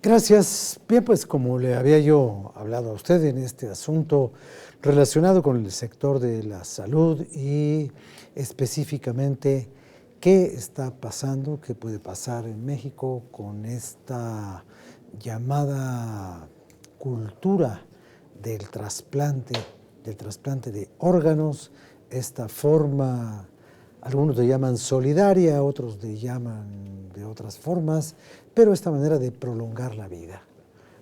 Gracias. Bien, pues como le había yo hablado a usted en este asunto relacionado con el sector de la salud y específicamente qué está pasando, qué puede pasar en México con esta llamada cultura del trasplante de órganos, esta forma, algunos le llaman solidaria, otros le llaman de otras formas, pero esta manera de prolongar la vida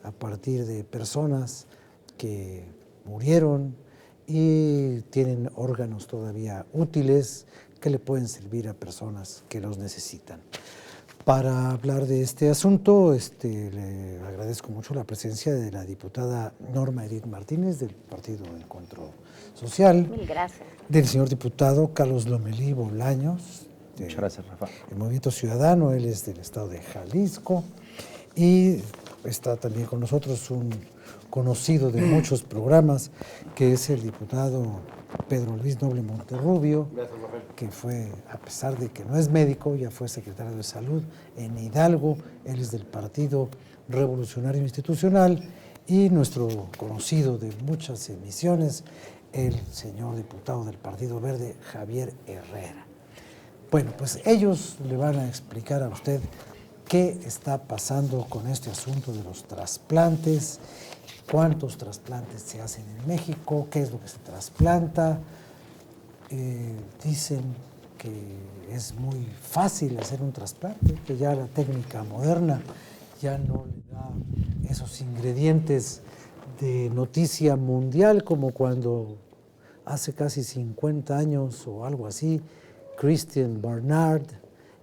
a partir de personas que murieron y tienen órganos todavía útiles que le pueden servir a personas que los necesitan. Para hablar de este asunto, le agradezco mucho la presencia de la diputada Norma Edith Martínez del Partido Encuentro Social. Mil gracias. Del señor diputado Carlos Lomelí Bolaños. Muchas gracias, Rafa. El Movimiento Ciudadano, él es del estado de Jalisco. Y está también con nosotros un conocido de muchos programas, que es el diputado Pedro Luis Noble Monterrubio, que fue, a pesar de que no es médico, ya fue secretario de Salud en Hidalgo. Él es del Partido Revolucionario Institucional, y nuestro conocido de muchas emisiones, el señor diputado del Partido Verde, Javier Herrera. Bueno, pues ellos le van a explicar a usted qué está pasando con este asunto de los trasplantes, cuántos trasplantes se hacen en México, qué es lo que se trasplanta. Dicen que es muy fácil hacer un trasplante, que ya la técnica moderna ya no le da esos ingredientes de noticia mundial como cuando hace casi 50 años o algo así, Christian Barnard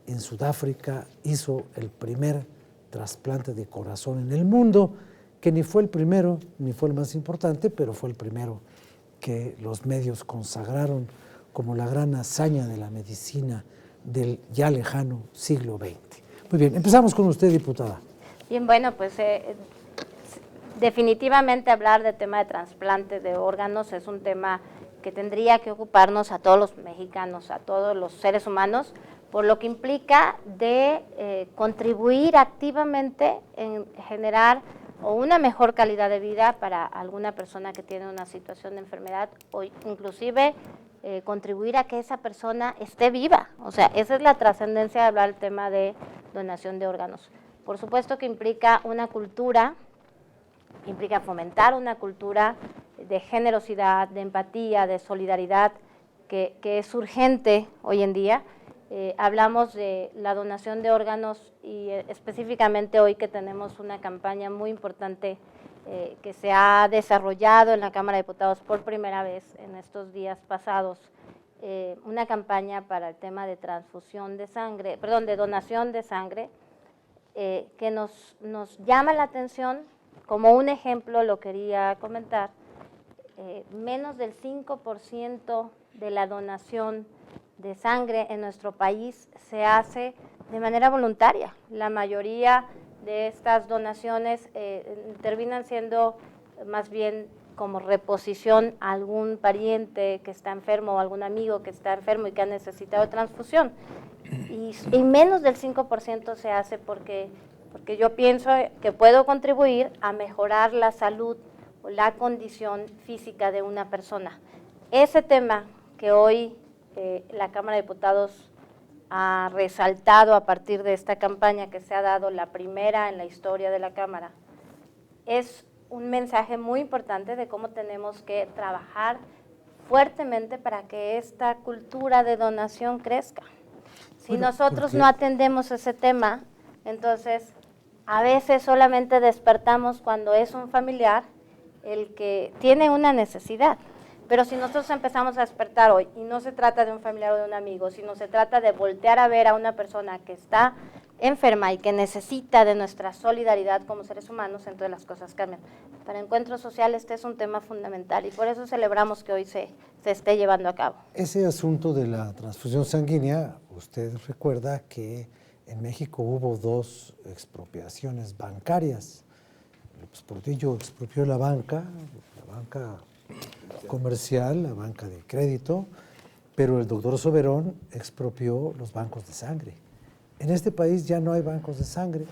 en Sudáfrica hizo el primer trasplante de corazón en el mundo, que ni fue el primero, ni fue el más importante, pero fue el primero que los medios consagraron como la gran hazaña de la medicina del ya lejano siglo XX. Muy bien, empezamos con usted, diputada. Bien, bueno, pues definitivamente hablar del tema de trasplante de órganos es un tema que tendría que ocuparnos a todos los mexicanos, a todos los seres humanos, por lo que implica de contribuir activamente en generar o una mejor calidad de vida para alguna persona que tiene una situación de enfermedad, o inclusive contribuir a que esa persona esté viva. O sea, esa es la trascendencia de hablar del tema de donación de órganos. Por supuesto que implica una cultura, implica fomentar una cultura de generosidad, de empatía, de solidaridad, que es urgente hoy en día. Hablamos de la donación de órganos y específicamente hoy que tenemos una campaña muy importante que se ha desarrollado en la Cámara de Diputados por primera vez en estos días pasados, una campaña para el tema de transfusión de sangre, perdón, de donación de sangre, que nos llama la atención. Como un ejemplo lo quería comentar, menos del 5% de la donación de sangre en nuestro país se hace de manera voluntaria. La mayoría de estas donaciones terminan siendo más bien como reposición a algún pariente que está enfermo o algún amigo que está enfermo y que ha necesitado transfusión. Y menos del 5% se hace porque yo pienso que puedo contribuir a mejorar la salud o la condición física de una persona. Ese tema que hoy la Cámara de Diputados ha resaltado a partir de esta campaña que se ha dado, la primera en la historia de la Cámara, es un mensaje muy importante de cómo tenemos que trabajar fuertemente para que esta cultura de donación crezca. Si nosotros no atendemos ese tema, entonces a veces solamente despertamos cuando es un familiar el que tiene una necesidad. Pero si nosotros empezamos a despertar hoy, y no se trata de un familiar o de un amigo, sino se trata de voltear a ver a una persona que está enferma y que necesita de nuestra solidaridad como seres humanos, entonces las cosas cambian. Para Encuentro Social este es un tema fundamental y por eso celebramos que hoy se esté llevando a cabo. Ese asunto de la transfusión sanguínea, usted recuerda que en México hubo 2 expropiaciones bancarias. López Portillo expropió la banca comercial, la banca de crédito, pero el doctor Soberón expropió los bancos de sangre. En este país ya no hay bancos de sangre.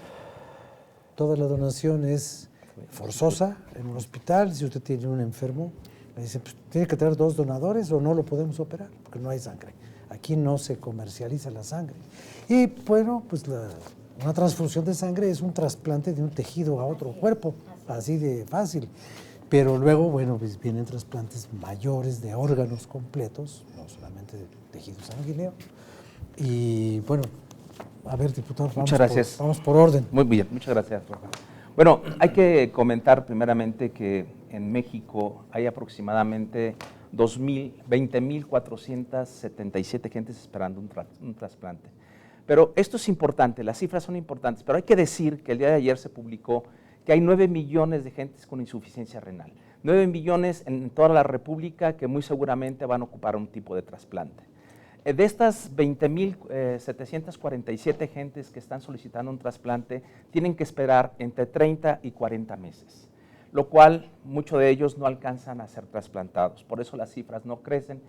toda la donación es forzosa en un hospital. Si usted tiene un enfermo, le dicen, pues, tiene que traer 2 donadores o no lo podemos operar, porque no hay sangre. Aquí no se comercializa la sangre. Y bueno, pues una transfusión de sangre es un trasplante de un tejido a otro cuerpo, así de fácil. Pero luego, bueno, pues vienen trasplantes mayores de órganos completos, no solamente de tejido sanguíneo. Y bueno, a ver, diputado, vamos por orden. Muy bien, muchas gracias, Rafa. Bueno, hay que comentar primeramente que en México hay aproximadamente 20.477 gentes esperando un trasplante. Pero esto es importante, las cifras son importantes, pero hay que decir que el día de ayer se publicó que hay 9 millones de gentes con insuficiencia renal. 9 millones en toda la República que muy seguramente van a ocupar un tipo de trasplante. De estas 20.747 gentes que están solicitando un trasplante, tienen que esperar entre 30 y 40 meses, lo cual muchos de ellos no alcanzan a ser trasplantados. Por eso las cifras no crecen.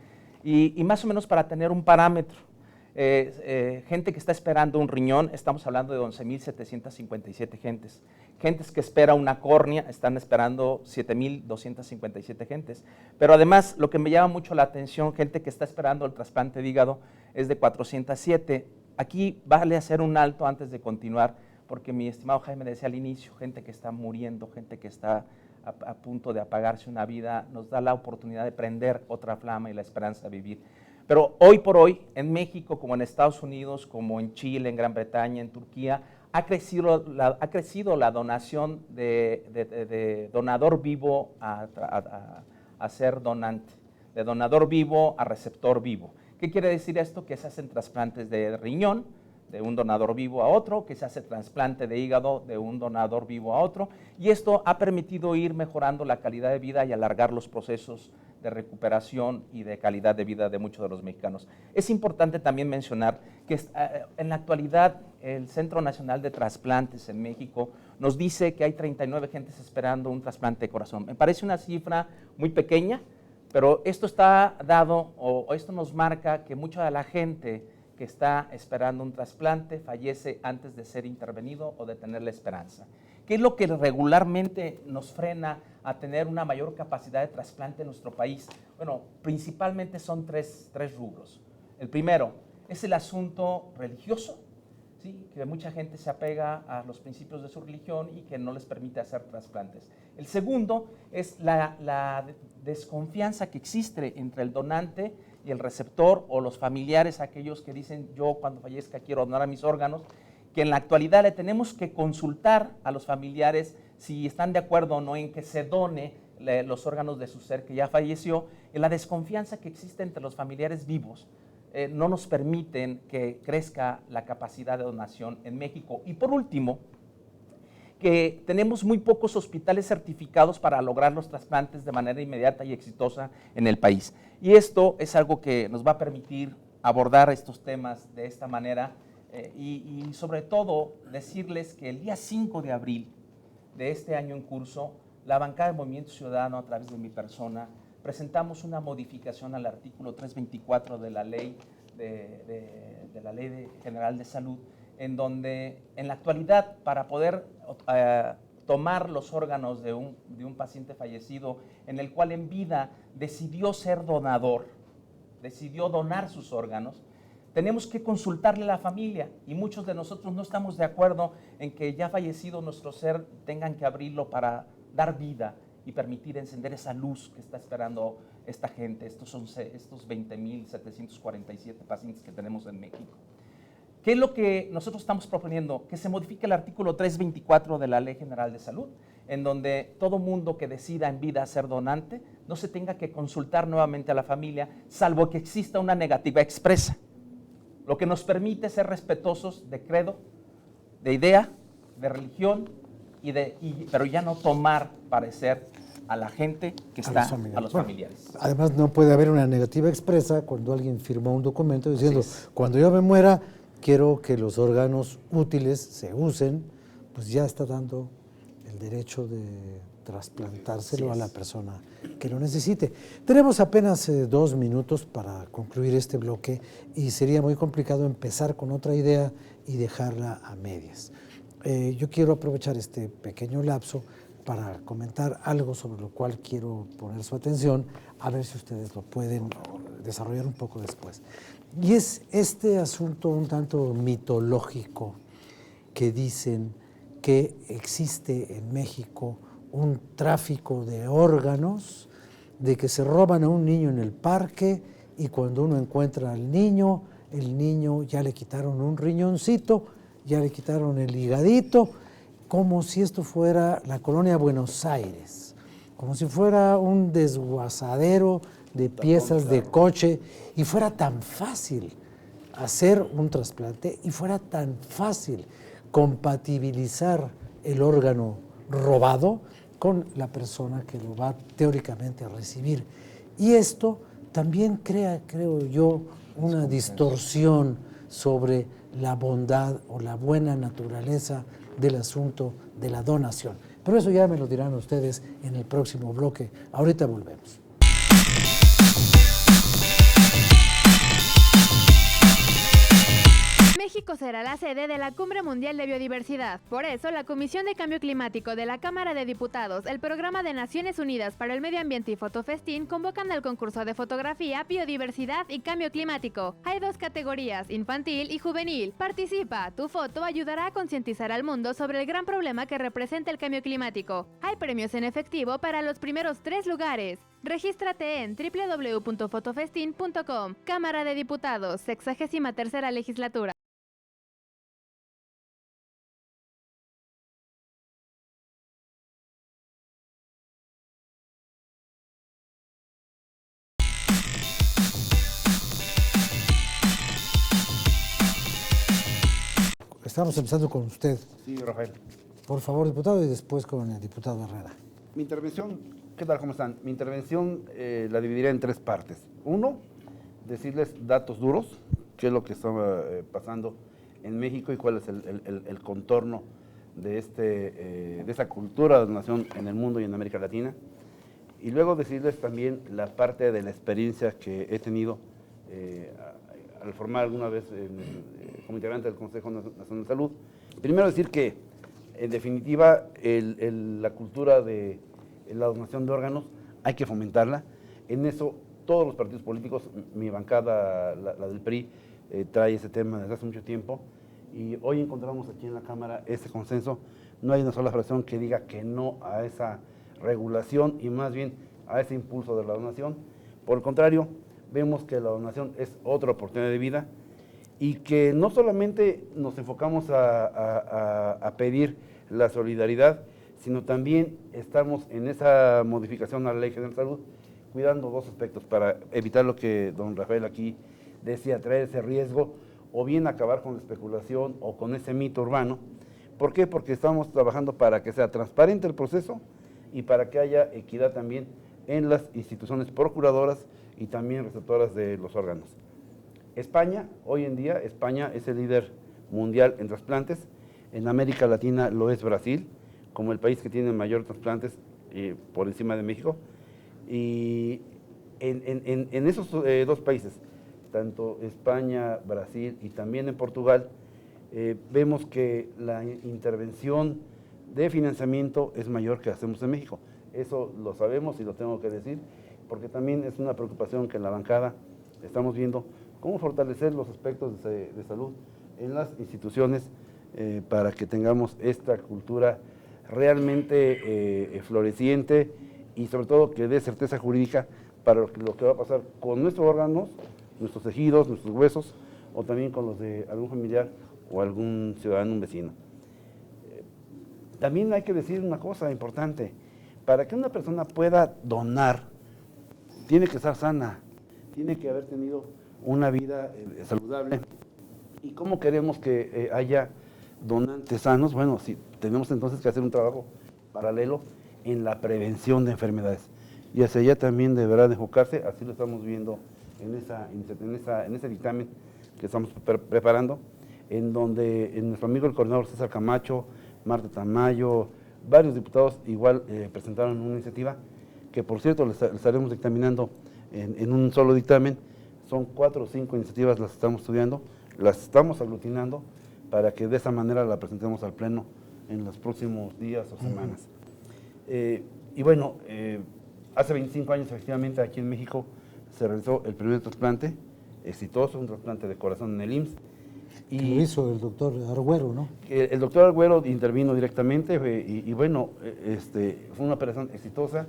Y más o menos para tener un parámetro, gente que está esperando un riñón, estamos hablando de 11.757 gentes. Gentes que esperan una córnea, están esperando 7.257 gentes. Pero además, lo que me llama mucho la atención, gente que está esperando el trasplante de hígado, es de 407. Aquí vale hacer un alto antes de continuar, porque mi estimado Jaime decía al inicio, gente que está muriendo, gente que está a punto de apagarse una vida, nos da la oportunidad de prender otra flama y la esperanza de vivir. Pero hoy por hoy, en México, como en Estados Unidos, como en Chile, en Gran Bretaña, en Turquía, ha crecido la donación de donador vivo a ser donante, de donador vivo a receptor vivo. ¿Qué quiere decir esto? Que se hacen trasplantes de riñón, de un donador vivo a otro, que se hace trasplante de hígado de un donador vivo a otro, y esto ha permitido ir mejorando la calidad de vida y alargar los procesos de recuperación y de calidad de vida de muchos de los mexicanos. Es importante también mencionar que en la actualidad el Centro Nacional de Trasplantes en México nos dice que hay 39 gentes esperando un trasplante de corazón. Me parece una cifra muy pequeña, pero esto está dado, o esto nos marca que mucha de la gente que está esperando un trasplante fallece antes de ser intervenido o de tener la esperanza. ¿Qué es lo que regularmente nos frena a tener una mayor capacidad de trasplante en nuestro país? Bueno, principalmente son tres rubros. El primero es el asunto religioso, ¿sí? Que mucha gente se apega a los principios de su religión y que no les permite hacer trasplantes. El segundo es la desconfianza que existe entre el donante y el receptor o los familiares, aquellos que dicen yo cuando fallezca quiero donar a mis órganos, que en la actualidad le tenemos que consultar a los familiares si están de acuerdo o no en que se done los órganos de su ser que ya falleció. Y la desconfianza que existe entre los familiares vivos no nos permiten que crezca la capacidad de donación en México. Y por último, que tenemos muy pocos hospitales certificados para lograr los trasplantes de manera inmediata y exitosa en el país. Y esto es algo que nos va a permitir abordar estos temas de esta manera y sobre todo decirles que el día 5 de abril de este año en curso, la bancada de Movimiento Ciudadano, a través de mi persona, presentamos una modificación al artículo 324 de la Ley General de Salud, en donde en la actualidad para poder tomar los órganos de un paciente fallecido en el cual en vida decidió ser donador, decidió donar sus órganos, tenemos que consultarle a la familia y muchos de nosotros no estamos de acuerdo en que ya fallecido nuestro ser tengan que abrirlo para dar vida y permitir encender esa luz que está esperando esta gente, estos 20.747 pacientes que tenemos en México. ¿Qué es lo que nosotros estamos proponiendo? Que se modifique el artículo 324 de la Ley General de Salud, en donde todo mundo que decida en vida ser donante no se tenga que consultar nuevamente a la familia, salvo que exista una negativa expresa, lo que nos permite ser respetuosos de credo, de idea, de religión, pero ya no tomar parecer a la gente que está a los familiares. Además, no puede haber una negativa expresa cuando alguien firmó un documento diciendo, cuando yo me muera, quiero que los órganos útiles se usen, pues ya está dando el derecho de trasplantárselo a la persona que lo necesite. Tenemos apenas 2 minutos para concluir este bloque y sería muy complicado empezar con otra idea y dejarla a medias. Yo quiero aprovechar este pequeño lapso para comentar algo sobre lo cual quiero poner su atención, a ver si ustedes lo pueden desarrollar un poco después. Y es este asunto un tanto mitológico que dicen que existe en México un tráfico de órganos, de que se roban a un niño en el parque y cuando uno encuentra al niño, el niño ya le quitaron un riñoncito, ya le quitaron el higadito, como si esto fuera la colonia Buenos Aires, como si fuera un desguazadero de piezas de coche y fuera tan fácil hacer un trasplante y fuera tan fácil compatibilizar el órgano robado con la persona que lo va teóricamente a recibir. Y esto también crea, creo yo, una distorsión sobre la bondad o la buena naturaleza del asunto de la donación. Pero eso ya me lo dirán ustedes en el próximo bloque. Ahorita volvemos. México será la sede de la Cumbre Mundial de Biodiversidad. Por eso, la Comisión de Cambio Climático de la Cámara de Diputados, el Programa de Naciones Unidas para el Medio Ambiente y Fotofestín convocan al concurso de fotografía, biodiversidad y cambio climático. Hay 2 categorías, infantil y juvenil. Participa, tu foto ayudará a concientizar al mundo sobre el gran problema que representa el cambio climático. Hay premios en efectivo para los primeros 3 lugares. Regístrate en www.fotofestin.com. Cámara de Diputados, 63ª legislatura. Estamos empezando con usted. Sí, Rafael. Por favor, diputado, y después con el diputado Herrera. Mi intervención, ¿qué tal? ¿Cómo están? Mi intervención la dividiré en 3 partes. 1, decirles datos duros, qué es lo que está pasando en México y cuál es el contorno de esa cultura de donación en el mundo y en América Latina. Y luego decirles también la parte de la experiencia que he tenido al formar alguna vez como integrante del Consejo Nacional de Salud. Primero decir que, en definitiva, la cultura de la donación de órganos hay que fomentarla. En eso todos los partidos políticos, mi bancada, la del PRI, trae ese tema desde hace mucho tiempo y hoy encontramos aquí en la Cámara ese consenso. No hay una sola fracción que diga que no a esa regulación y más bien a ese impulso de la donación. Por el contrario, vemos que la donación es otra oportunidad de vida y que no solamente nos enfocamos a pedir la solidaridad, sino también estamos en esa modificación a la Ley General de Salud cuidando 2 aspectos para evitar lo que don Rafael aquí decía, traer ese riesgo o bien acabar con la especulación o con ese mito urbano. ¿Por qué? Porque estamos trabajando para que sea transparente el proceso y para que haya equidad también en las instituciones procuradoras y también receptoras de los órganos. España, hoy en día, España es el líder mundial en trasplantes. En América Latina lo es Brasil, como el país que tiene mayor trasplantes por encima de México. Y en esos 2 países, tanto España, Brasil y también en Portugal, vemos que la intervención de financiamiento es mayor que hacemos en México. Eso lo sabemos y lo tengo que decir, porque también es una preocupación que en la bancada estamos viendo cómo fortalecer los aspectos de salud en las instituciones para que tengamos esta cultura realmente floreciente y sobre todo que dé certeza jurídica para lo que va a pasar con nuestros órganos, nuestros tejidos, nuestros huesos o también con los de algún familiar o algún ciudadano, un vecino. También hay que decir una cosa importante, para que una persona pueda donar, tiene que estar sana, tiene que haber tenido una vida saludable. ¿Y cómo queremos que haya donantes sanos? Bueno, sí, tenemos entonces que hacer un trabajo paralelo en la prevención de enfermedades. Y hacia allá también deberá de enfocarse, así lo estamos viendo en ese dictamen que estamos preparando, en donde nuestro amigo el coordinador César Camacho, Marta Tamayo, varios diputados igual presentaron una iniciativa que, por cierto, le estaremos dictaminando en un solo dictamen. Son 4 o 5 iniciativas, las estamos estudiando, las estamos aglutinando para que de esa manera la presentemos al Pleno en los próximos días o semanas. Y bueno, hace 25 años efectivamente aquí en México se realizó el primer trasplante exitoso, un trasplante de corazón en el IMSS. Que lo hizo el doctor Argüero, ¿no? El doctor Argüero intervino directamente y bueno, fue una operación exitosa.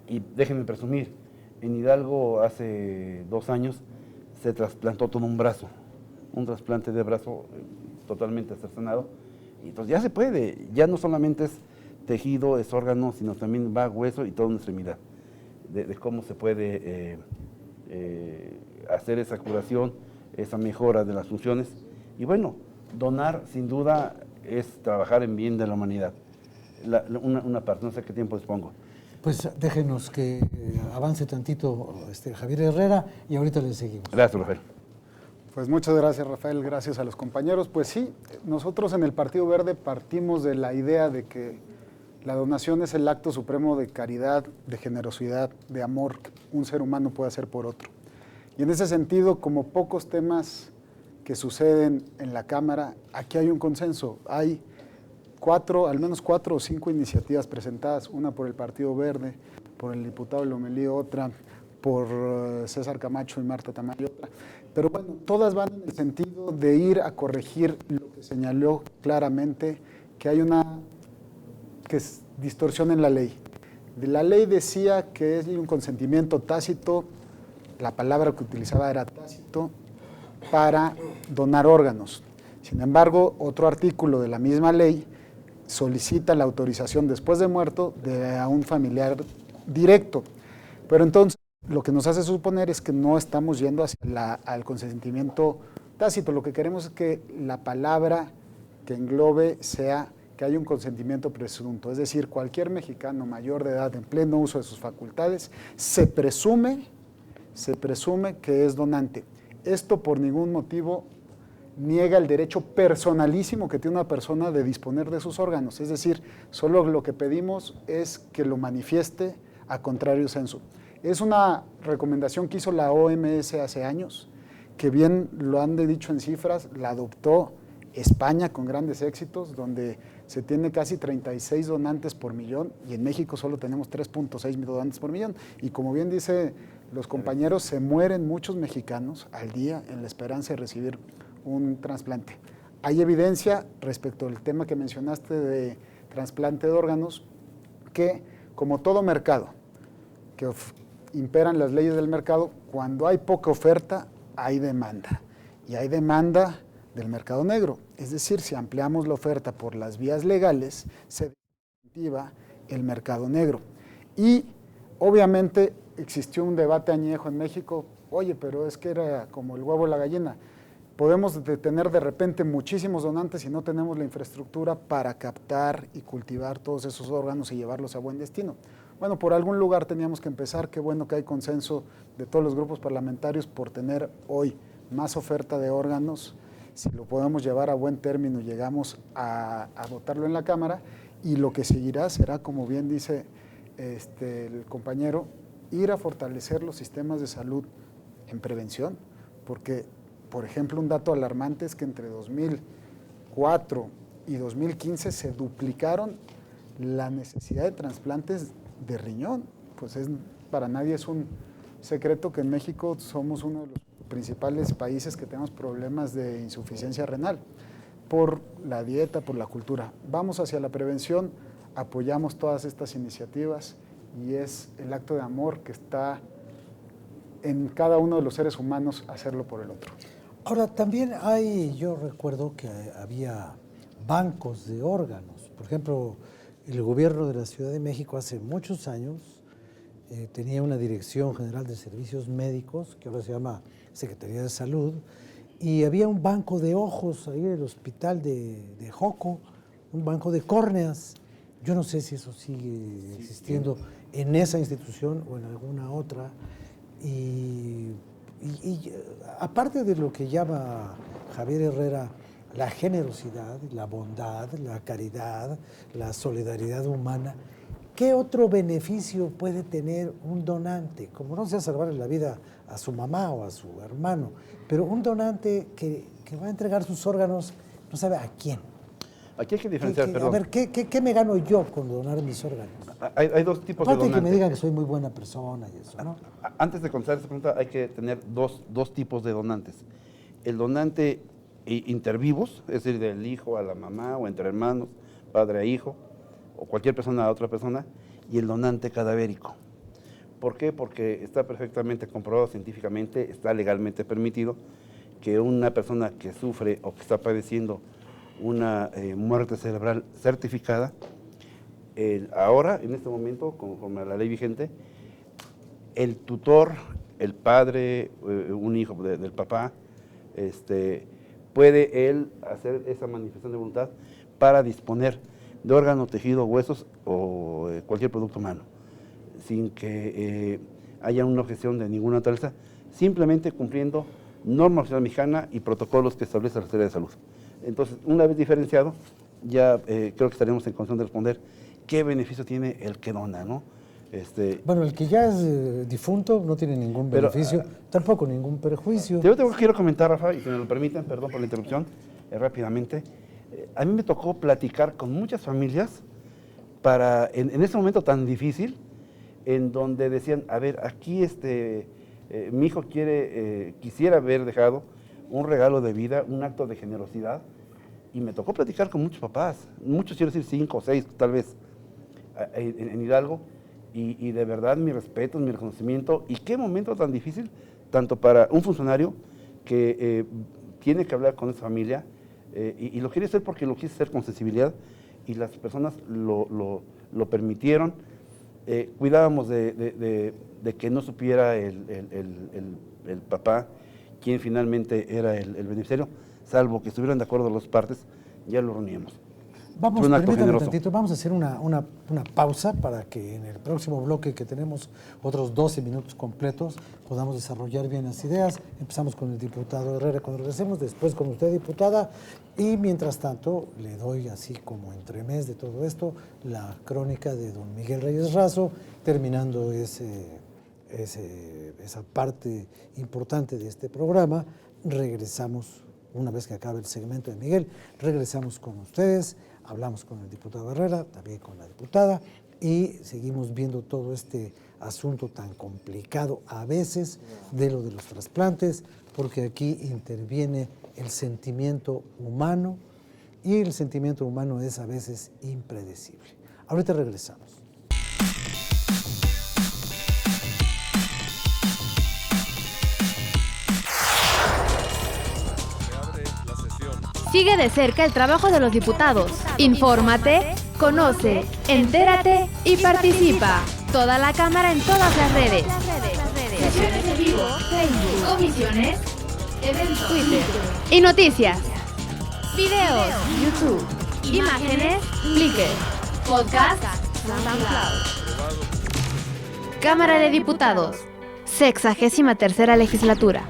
Y déjenme presumir, en Hidalgo hace 2 años se trasplantó todo un brazo, un trasplante de brazo totalmente cercenado. Y entonces ya se puede, ya no solamente es tejido, es órgano, sino también va hueso y toda una extremidad, de cómo se puede hacer esa curación, esa mejora de las funciones. Y bueno, donar sin duda es trabajar en bien de la humanidad. Una parte, no sé qué tiempo dispongo. Pues déjenos que avance tantito Javier Herrera y ahorita le seguimos. Gracias, Rafael. Pues muchas gracias, Rafael, gracias a los compañeros. Pues sí, nosotros en el Partido Verde partimos de la idea de que la donación es el acto supremo de caridad, de generosidad, de amor que un ser humano puede hacer por otro. Y en ese sentido, como pocos temas que suceden en la Cámara, aquí hay un consenso. Hay al menos 4 o 5 iniciativas presentadas, una por el Partido Verde, por el diputado Lomelí, otra por César Camacho y Marta Tamayo, otra. Pero bueno, todas van en el sentido de ir a corregir lo que señaló claramente, que hay una distorsión en la ley. La ley decía que hay un consentimiento tácito, la palabra que utilizaba era tácito, para donar órganos. Sin embargo, otro artículo de la misma ley solicita la autorización después de muerto a un familiar directo. Pero entonces, lo que nos hace suponer es que no estamos yendo hacia al consentimiento tácito. Lo que queremos es que la palabra que englobe sea que hay un consentimiento presunto. Es decir, cualquier mexicano mayor de edad en pleno uso de sus facultades se presume que es donante. Esto por ningún motivo niega el derecho personalísimo que tiene una persona de disponer de sus órganos. Es decir, solo lo que pedimos es que lo manifieste a contrario sensu. Es una recomendación que hizo la OMS hace años, que bien lo han dicho en cifras, la adoptó España con grandes éxitos, donde se tiene casi 36 donantes por millón, y en México solo tenemos 3.6 donantes por millón. Y como bien dice los compañeros, se mueren muchos mexicanos al día en la esperanza de recibir un trasplante. Hay evidencia respecto al tema que mencionaste de trasplante de órganos, que como todo mercado, que imperan las leyes del mercado, cuando hay poca oferta, hay demanda. Y hay demanda del mercado negro. Es decir, si ampliamos la oferta por las vías legales, se desincentiva el mercado negro. Y obviamente existió un debate añejo en México, oye, pero es que era como el huevo o la gallina. Podemos tener de repente muchísimos donantes y no tenemos la infraestructura para captar y cultivar todos esos órganos y llevarlos a buen destino. Bueno, por algún lugar teníamos que empezar. Qué bueno que hay consenso de todos los grupos parlamentarios por tener hoy más oferta de órganos. Si lo podemos llevar a buen término, llegamos a votarlo en la Cámara, y lo que seguirá será, como bien dice el compañero, ir a fortalecer los sistemas de salud en prevención, porque, por ejemplo, un dato alarmante es que entre 2004 y 2015 se duplicaron la necesidad de trasplantes de riñón. Pues para nadie es un secreto que en México somos uno de los principales países que tenemos problemas de insuficiencia renal, por la dieta, por la cultura. Vamos hacia la prevención, apoyamos todas estas iniciativas, y es el acto de amor que está en cada uno de los seres humanos hacerlo por el otro. Ahora, también yo recuerdo que había bancos de órganos. Por ejemplo, el gobierno de la Ciudad de México hace muchos años tenía una Dirección General de Servicios Médicos, que ahora se llama Secretaría de Salud, y había un banco de ojos ahí en el hospital de Joco, un banco de córneas. Yo no sé si eso sigue existiendo en esa institución o en alguna otra. Y aparte de lo que llama Javier Herrera la generosidad, la bondad, la caridad, la solidaridad humana, ¿qué otro beneficio puede tener un donante? Como no sea salvarle la vida a su mamá o a su hermano, pero un donante que que va a entregar sus órganos, no sabe a quién. Aquí hay que diferenciar, perdón. A ver, ¿qué me gano yo con donar mis órganos? Hay dos tipos de Aparte de donantes. que me digan que soy muy buena persona y eso, ¿no? Antes de contestar esta pregunta, hay que tener dos tipos de donantes. El donante intervivos, es decir, del hijo a la mamá o entre hermanos, padre a hijo, o cualquier persona a otra persona, y el donante cadavérico. ¿Por qué? Porque está perfectamente comprobado científicamente, está legalmente permitido que una persona que sufre o que está padeciendo una muerte cerebral certificada, ahora, en este momento, conforme a la ley vigente, el tutor, el padre, un hijo del papá, puede él hacer esa manifestación de voluntad para disponer de órgano, tejido, huesos o cualquier producto humano, sin que haya una objeción de ninguna naturaleza, simplemente cumpliendo norma oficial mexicana y protocolos que establece la Secretaría de Salud. Entonces, una vez diferenciado, ya creo que estaremos en condición de responder qué beneficio tiene el que dona, ¿no? Bueno, el que ya es difunto no tiene ningún beneficio, tampoco ningún perjuicio. Yo quiero comentar, Rafa, y si me lo permiten, perdón por la interrupción, rápidamente. A mí me tocó platicar con muchas familias en ese momento tan difícil, en donde decían, a ver, aquí mi hijo quisiera haber dejado un regalo de vida, un acto de generosidad, y me tocó platicar con muchos papás, muchos, quiero decir 5 o 6 tal vez, en Hidalgo, y de verdad mi respeto, mi reconocimiento, y qué momento tan difícil, tanto para un funcionario que tiene que hablar con esa familia, y lo quiere hacer porque lo quiere hacer con sensibilidad, y las personas lo permitieron. Cuidábamos de que no supiera el papá quién finalmente era el beneficiario, salvo que estuvieran de acuerdo las partes, ya lo reuníamos. Vamos, permítame tantito, vamos a hacer una pausa para que en el próximo bloque, que tenemos otros 12 minutos completos, podamos desarrollar bien las ideas. Empezamos con el diputado Herrera cuando regresemos, después con usted, diputada, y mientras tanto le doy, así como entremés de todo esto, la crónica de don Miguel Reyes Razo, terminando esa parte importante de este programa. Regresamos, una vez que acabe el segmento de Miguel, regresamos con ustedes, hablamos con el diputado Herrera, también con la diputada, y seguimos viendo todo este asunto tan complicado a veces de lo de los trasplantes, porque aquí interviene el sentimiento humano, y el sentimiento humano es a veces impredecible. Ahorita regresamos. Sigue de cerca el trabajo de los diputados. Infórmate, conoce, entérate y participa. Toda la Cámara en todas las redes. Sesiones en vivo, Facebook, comisiones, eventos, Twitter y noticias. Videos, YouTube, imágenes, Flickr, podcast, SoundCloud. Cámara de Diputados, 63ª legislatura.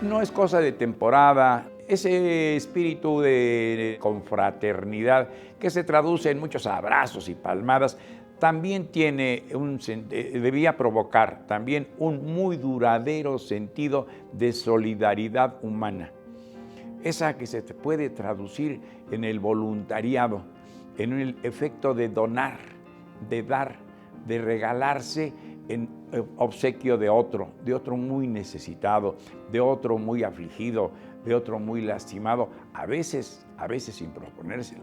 No es cosa de temporada, ese espíritu de confraternidad que se traduce en muchos abrazos y palmadas, también debía provocar también un muy duradero sentido de solidaridad humana. Esa que se puede traducir en el voluntariado, en el efecto de donar, de dar, de regalarse en obsequio de otro muy necesitado, de otro muy afligido, de otro muy lastimado, a veces sin proponérselo.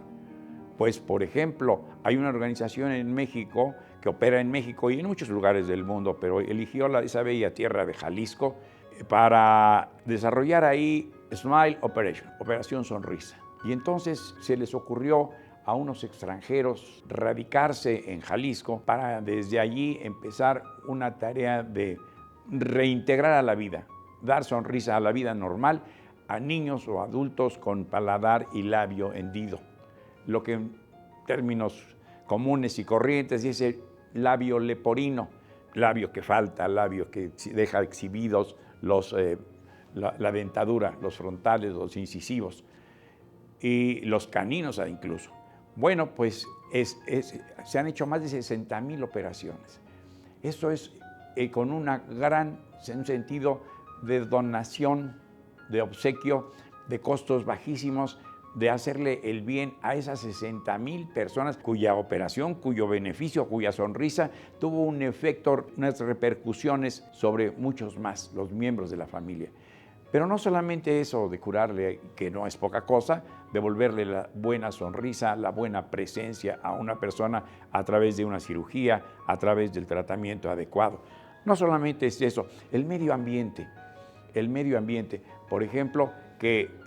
Pues, por ejemplo, hay una organización en México que opera en México y en muchos lugares del mundo, pero eligió esa bella tierra de Jalisco para desarrollar ahí Smile Operation, Operación Sonrisa. Y entonces se les ocurrió a unos extranjeros radicarse en Jalisco para desde allí empezar una tarea de reintegrar a la vida, dar sonrisa a la vida normal a niños o adultos con paladar y labio hendido. Lo que en términos comunes y corrientes dice labio leporino, labio que falta, labio que deja exhibidos los la dentadura, los frontales, los incisivos y los caninos incluso. Bueno, pues se han hecho más de 60,000 operaciones. Eso es con un sentido de donación, de obsequio, de costos bajísimos, de hacerle el bien a esas 60,000 personas cuya operación, cuyo beneficio, cuya sonrisa tuvo un efecto, unas repercusiones sobre muchos más, los miembros de la familia. Pero no solamente eso de curarle, que no es poca cosa, devolverle la buena sonrisa, la buena presencia a una persona a través de una cirugía, a través del tratamiento adecuado. No solamente es eso, el medio ambiente, por ejemplo, que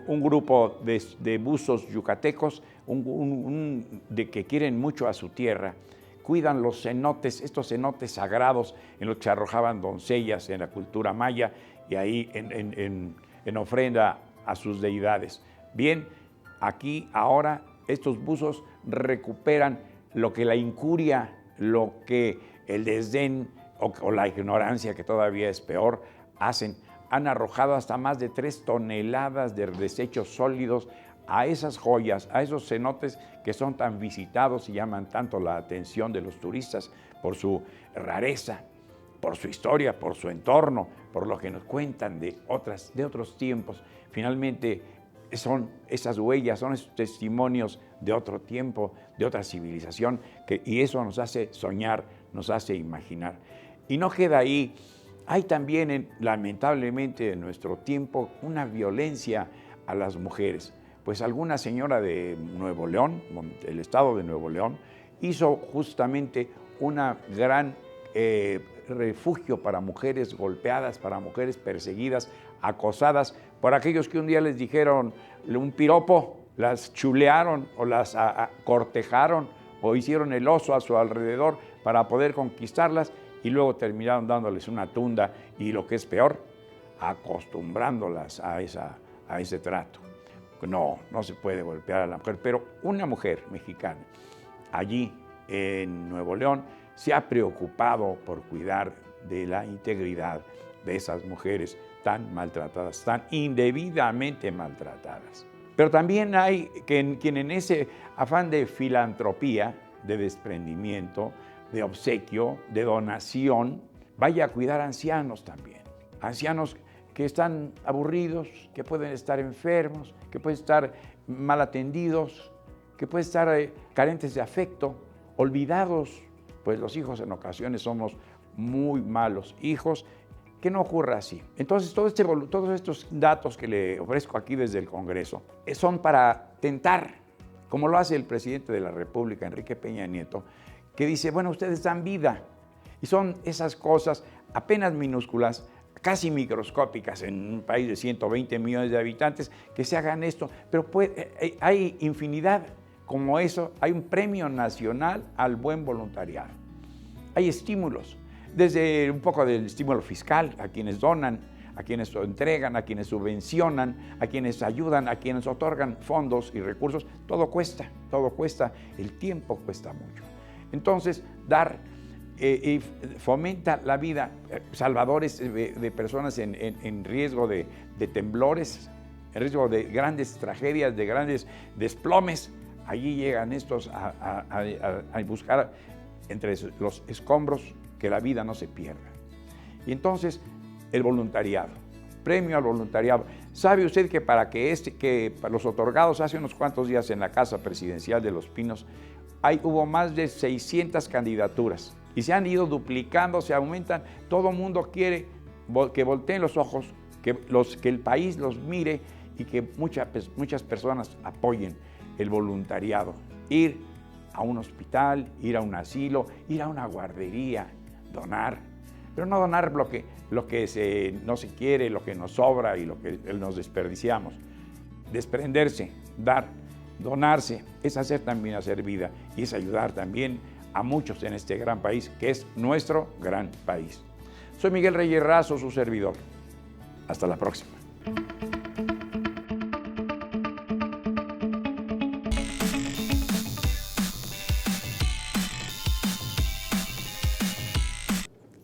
un grupo de buzos yucatecos que quieren mucho a su tierra, cuidan los cenotes, estos cenotes sagrados en los que se arrojaban doncellas en la cultura maya y ahí en ofrenda a sus deidades. Bien, aquí ahora estos buzos recuperan lo que la incuria, lo que el desdén o la ignorancia, que todavía es peor, hacen. Han arrojado hasta más de 3 toneladas de desechos sólidos a esas joyas, a esos cenotes que son tan visitados y llaman tanto la atención de los turistas por su rareza, por su historia, por su entorno, por lo que nos cuentan de otros tiempos. Finalmente son esas huellas, son esos testimonios de otro tiempo, de otra civilización, y eso nos hace soñar, nos hace imaginar. Y no queda ahí. Hay también, lamentablemente, en nuestro tiempo, una violencia a las mujeres. Pues alguna señora de Nuevo León, el estado de Nuevo León, hizo justamente una gran refugio para mujeres golpeadas, para mujeres perseguidas, acosadas por aquellos que un día les dijeron un piropo, las chulearon o las cortejaron o hicieron el oso a su alrededor para poder conquistarlas, y luego terminaron dándoles una tunda y, lo que es peor, acostumbrándolas a ese trato. No se puede golpear a la mujer, pero una mujer mexicana allí en Nuevo León se ha preocupado por cuidar de la integridad de esas mujeres tan maltratadas, tan indebidamente maltratadas. Pero también hay quien en ese afán de filantropía, de desprendimiento, de obsequio, de donación, vaya a cuidar a ancianos también. Ancianos que están aburridos, que pueden estar enfermos, que pueden estar mal atendidos, que pueden estar carentes de afecto, olvidados, pues los hijos en ocasiones somos muy malos hijos. Que no ocurra así. Entonces, todos estos datos que le ofrezco aquí desde el Congreso son para tentar, como lo hace el presidente de la República, Enrique Peña Nieto, que dice, bueno, ustedes dan vida. Y son esas cosas apenas minúsculas, casi microscópicas en un país de 120 millones de habitantes, que se hagan esto. Pero hay infinidad como eso. Hay un premio nacional al buen voluntariado. Hay estímulos, desde un poco del estímulo fiscal a quienes donan, a quienes entregan, a quienes subvencionan, a quienes ayudan, a quienes otorgan fondos y recursos. Todo cuesta, el tiempo cuesta mucho. Entonces, dar y fomenta la vida, salvadores de personas en riesgo de temblores, en riesgo de grandes tragedias, de grandes desplomes. Allí llegan estos a buscar entre los escombros que la vida no se pierda. Y entonces, el voluntariado, premio al voluntariado. ¿Sabe usted que para los otorgados hace unos cuantos días en la Casa Presidencial de Los Pinos, hubo más de 600 candidaturas y se han ido duplicando, se aumentan? Todo mundo quiere que volteen los ojos, que el país los mire y que muchas personas apoyen el voluntariado. Ir a un hospital, ir a un asilo, ir a una guardería, donar. Pero no donar lo que no se quiere, lo que nos sobra y lo que nos desperdiciamos. Desprenderse, dar, donarse, es hacer también hacer vida y es ayudar también a muchos en este gran país, que es nuestro gran país. Soy Miguel Reyes Razo, su servidor. Hasta la próxima.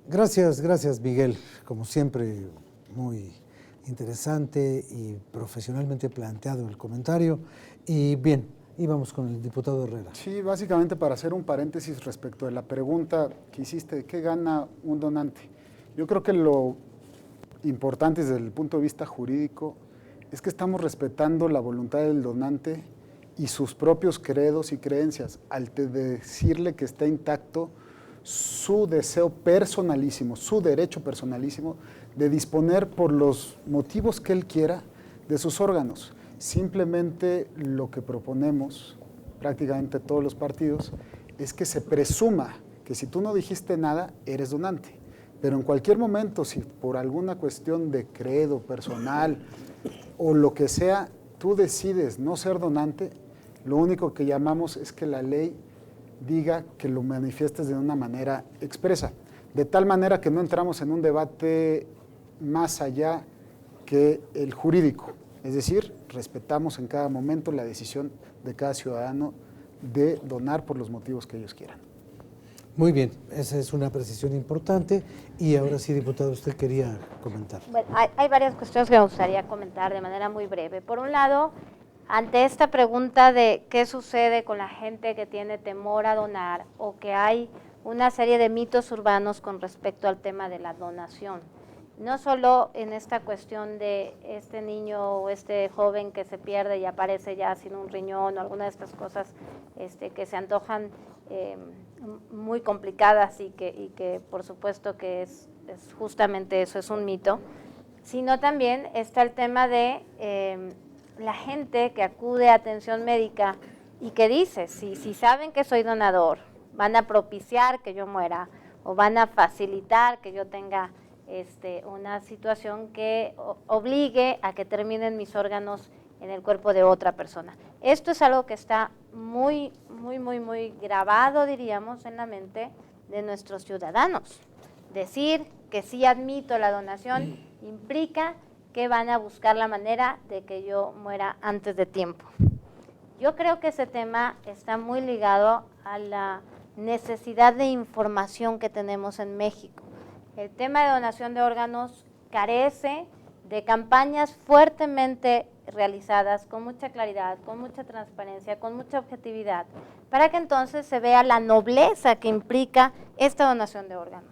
Gracias Miguel, como siempre muy interesante y profesionalmente planteado el comentario. Y bien, íbamos con el diputado Herrera. Sí, básicamente para hacer un paréntesis respecto de la pregunta que hiciste, ¿qué gana un donante? Yo creo que lo importante desde el punto de vista jurídico es que estamos respetando la voluntad del donante y sus propios credos y creencias, al decirle que está intacto su deseo personalísimo, su derecho personalísimo de disponer por los motivos que él quiera de sus órganos. Simplemente lo que proponemos, prácticamente todos los partidos, es que se presuma que si tú no dijiste nada, eres donante. Pero en cualquier momento, si por alguna cuestión de credo personal o lo que sea, tú decides no ser donante, lo único que llamamos es que la ley diga que lo manifiestes de una manera expresa, de tal manera que no entramos en un debate más allá que el jurídico. Es decir, respetamos en cada momento la decisión de cada ciudadano de donar por los motivos que ellos quieran. Muy bien, esa es una precisión importante. Y ahora sí, diputado, usted quería comentar. Bueno, hay varias cuestiones que me gustaría comentar de manera muy breve. Por un lado, ante esta pregunta de qué sucede con la gente que tiene temor a donar o que hay una serie de mitos urbanos con respecto al tema de la donación. No solo en esta cuestión de este niño o este joven que se pierde y aparece ya sin un riñón o alguna de estas cosas que se antojan muy complicadas y que por supuesto que es justamente eso, es un mito, sino también está el tema de la gente que acude a atención médica y que dice, si saben que soy donador, van a propiciar que yo muera o van a facilitar que yo tenga una situación que obligue a que terminen mis órganos en el cuerpo de otra persona. Esto es algo que está muy grabado, diríamos, en la mente de nuestros ciudadanos. Decir que sí admito la donación implica que van a buscar la manera de que yo muera antes de tiempo. Yo creo que ese tema está muy ligado a la necesidad de información que tenemos en México. El tema de donación de órganos carece de campañas fuertemente realizadas con mucha claridad, con mucha transparencia, con mucha objetividad, para que entonces se vea la nobleza que implica esta donación de órganos.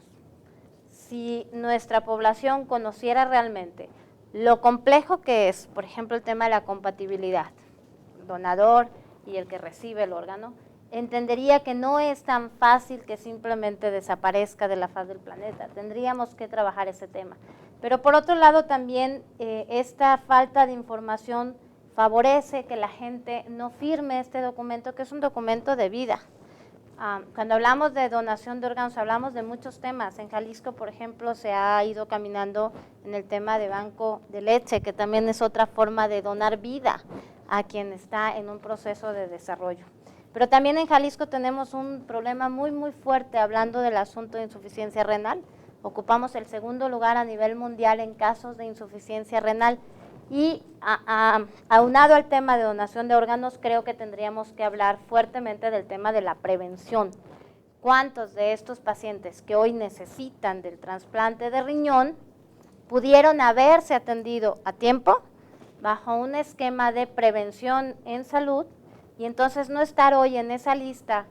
Si nuestra población conociera realmente lo complejo que es, por ejemplo, el tema de la compatibilidad, el donador y el que recibe el órgano, entendería que no es tan fácil que simplemente desaparezca de la faz del planeta. Tendríamos que trabajar ese tema. Pero por otro lado también esta falta de información favorece que la gente no firme este documento, que es un documento de vida. Cuando hablamos de donación de órganos hablamos de muchos temas. En Jalisco, por ejemplo, se ha ido caminando en el tema de banco de leche, que también es otra forma de donar vida a quien está en un proceso de desarrollo. Pero también en Jalisco tenemos un problema muy fuerte hablando del asunto de insuficiencia renal. Ocupamos el segundo lugar a nivel mundial en casos de insuficiencia renal. Y aunado al tema de donación de órganos, creo que tendríamos que hablar fuertemente del tema de la prevención. ¿Cuántos de estos pacientes que hoy necesitan del trasplante de riñón pudieron haberse atendido a tiempo bajo un esquema de prevención en salud y entonces no estar hoy en esa lista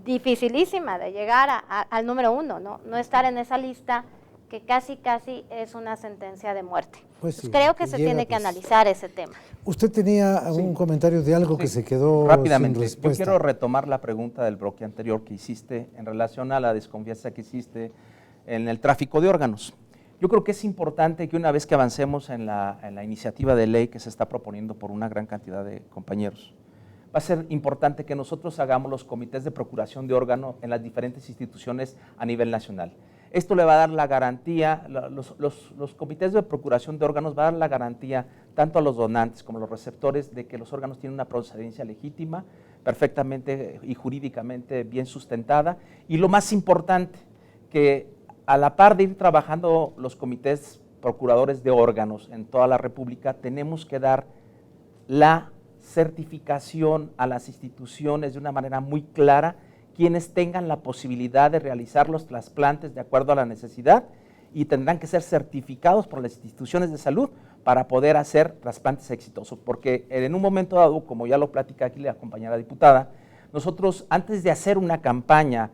dificilísima de llegar al número 1, no estar en esa lista que casi es una sentencia de muerte? Pues sí, creo que se tiene que analizar ese tema. Usted tenía algún comentario de algo que se quedó rápidamente. sin respuesta. Yo quiero retomar la pregunta del bloque anterior que hiciste en relación a la desconfianza que hiciste en el tráfico de órganos. Yo creo que es importante que una vez que avancemos en la iniciativa de ley que se está proponiendo por una gran cantidad de compañeros, va a ser importante que nosotros hagamos los comités de procuración de órgano en las diferentes instituciones a nivel nacional. Esto le va a dar la garantía, los comités de procuración de órganos va a dar la garantía tanto a los donantes como a los receptores de que los órganos tienen una procedencia legítima, perfectamente y jurídicamente bien sustentada. Y lo más importante, que a la par de ir trabajando los comités procuradores de órganos en toda la República, tenemos que dar la certificación a las instituciones de una manera muy clara, quienes tengan la posibilidad de realizar los trasplantes de acuerdo a la necesidad y tendrán que ser certificados por las instituciones de salud para poder hacer trasplantes exitosos, porque en un momento dado, como ya lo platica aquí la compañera diputada, nosotros antes de hacer una campaña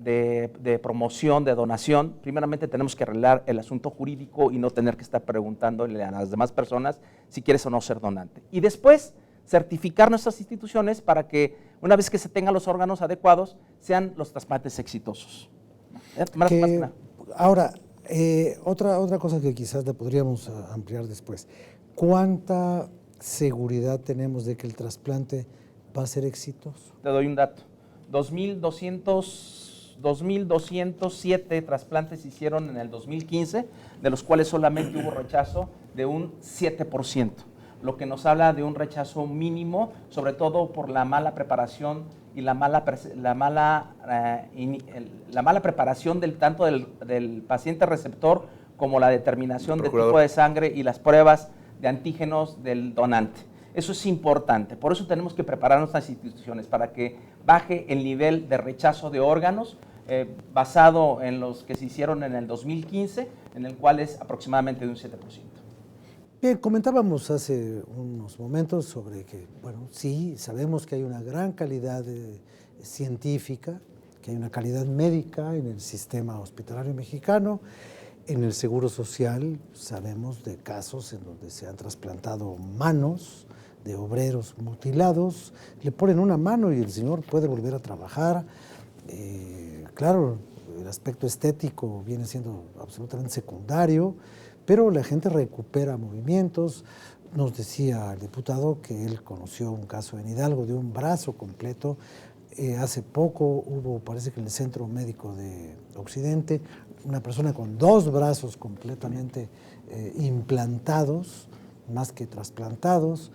de promoción, de donación, primeramente tenemos que arreglar el asunto jurídico y no tener que estar preguntándole a las demás personas si quieres o no ser donante. Y después certificar nuestras instituciones para que una vez que se tengan los órganos adecuados, sean los trasplantes exitosos. Ahora, otra cosa que quizás la podríamos ampliar después. ¿Cuánta seguridad tenemos de que el trasplante va a ser exitoso? Te doy un dato. 2.207 trasplantes se hicieron en el 2015, de los cuales solamente hubo rechazo de un 7%, lo que nos habla de un rechazo mínimo, sobre todo por la mala preparación y la mala preparación tanto del paciente receptor como la determinación del tipo de sangre y las pruebas de antígenos del donante. Eso es importante, por eso tenemos que preparar nuestras instituciones para que baje el nivel de rechazo de órganos basado en los que se hicieron en el 2015, en el cual es aproximadamente de un 7%. Bien, comentábamos hace unos momentos sobre que, bueno, sí, sabemos que hay una gran calidad científica, que hay una calidad médica en el sistema hospitalario mexicano. En el Seguro Social sabemos de casos en donde se han trasplantado manos de obreros mutilados, le ponen una mano y el señor puede volver a trabajar. Claro, el aspecto estético viene siendo absolutamente secundario, pero la gente recupera movimientos. Nos decía el diputado que él conoció un caso en Hidalgo de un brazo completo. Hace poco hubo, parece que en el Centro Médico de Occidente, una persona con 2 brazos completamente implantados, más que trasplantados.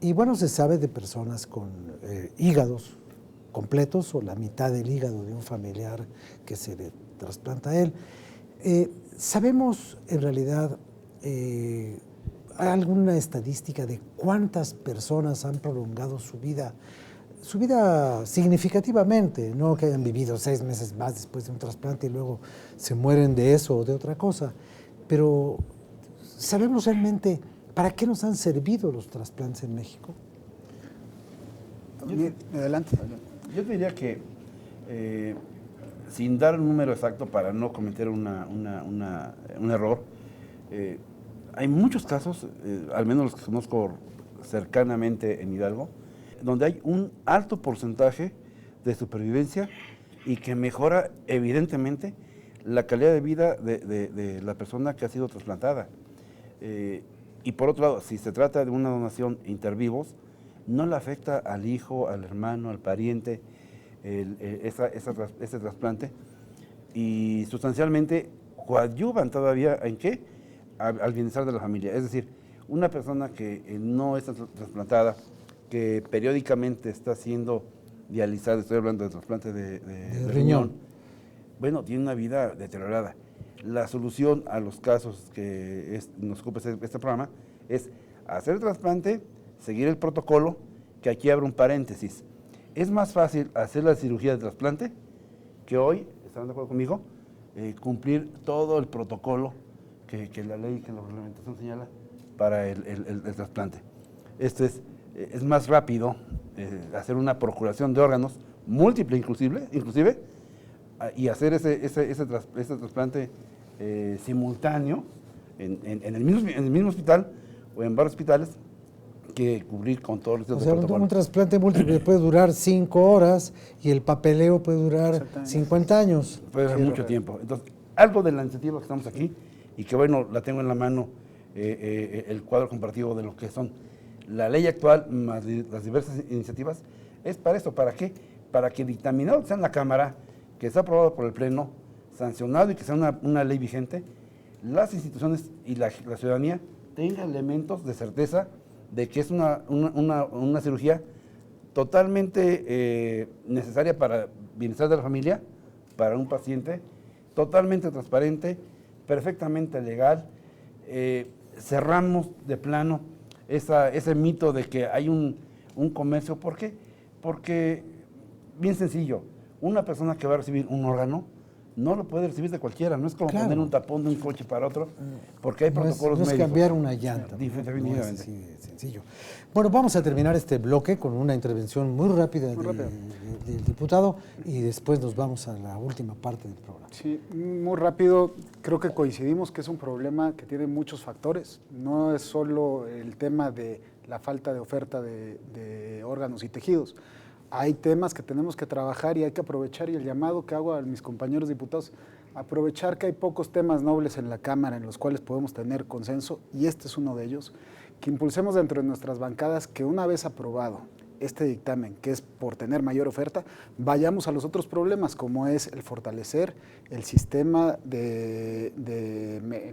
Y bueno, se sabe de personas con hígados completos o la mitad del hígado de un familiar que se le trasplanta a él. ¿Sabemos en realidad alguna estadística de cuántas personas han prolongado su vida significativamente? No que hayan vivido 6 meses más después de un trasplante y luego se mueren de eso o de otra cosa, pero ¿sabemos realmente para qué nos han servido los trasplantes en México? Adelante. Yo diría que, sin dar un número exacto para no cometer un error, hay muchos casos, al menos los que conozco cercanamente en Hidalgo, donde hay un alto porcentaje de supervivencia y que mejora evidentemente la calidad de vida de la persona que ha sido trasplantada. Y por otro lado, si se trata de una donación intervivos, no le afecta al hijo, al hermano, al pariente, ese trasplante, y sustancialmente coadyuvan todavía ¿en qué? Al bienestar de la familia. Es decir, una persona que no está trasplantada, que periódicamente está siendo dializada, estoy hablando de trasplante de riñón, bueno, tiene una vida deteriorada. La solución a los casos que nos ocupa este programa es hacer el trasplante, seguir el protocolo, que aquí abre un paréntesis. Es más fácil hacer la cirugía de trasplante que hoy, ¿están de acuerdo conmigo? Cumplir todo el protocolo que la ley, que la reglamentación señala para el trasplante. Esto es más rápido hacer una procuración de órganos múltiple inclusive y hacer ese trasplante simultáneo en el mismo hospital o en varios hospitales que cubrir con todos los protocolos. Un trasplante múltiple puede durar 5 horas y el papeleo puede durar 50 años. Puede durar mucho tiempo. Entonces, algo de la iniciativa que estamos aquí y que bueno, la tengo en la mano, el cuadro comparativo de lo que son la ley actual más las diversas iniciativas, es para esto. ¿Para qué? Para que dictaminado sea en la Cámara, que sea aprobado por el Pleno, sancionado y que sea una ley vigente, las instituciones y la ciudadanía tengan elementos de certeza de que es una cirugía totalmente necesaria para el bienestar de la familia, para un paciente, totalmente transparente, perfectamente legal. Cerramos de plano ese mito de que hay un comercio. ¿Por qué? Porque, bien sencillo, una persona que va a recibir un órgano no lo puede recibir de cualquiera, no es como Claro. poner un tapón de un coche para otro, porque hay No es, protocolos no es médicos. cambiar una llanta. No es Definitivamente. así de sencillo. Bueno, vamos a terminar este bloque con una intervención muy rápida del diputado y después nos vamos a la última parte del programa. Sí, muy rápido, creo que coincidimos que es un problema que tiene muchos factores, no es solo el tema de la falta de oferta de órganos y tejidos. Hay temas que tenemos que trabajar y hay que aprovechar, y el llamado que hago a mis compañeros diputados, aprovechar que hay pocos temas nobles en la Cámara en los cuales podemos tener consenso, y este es uno de ellos, que impulsemos dentro de nuestras bancadas que una vez aprobado este dictamen, que es por tener mayor oferta, vayamos a los otros problemas, como es el fortalecer el sistema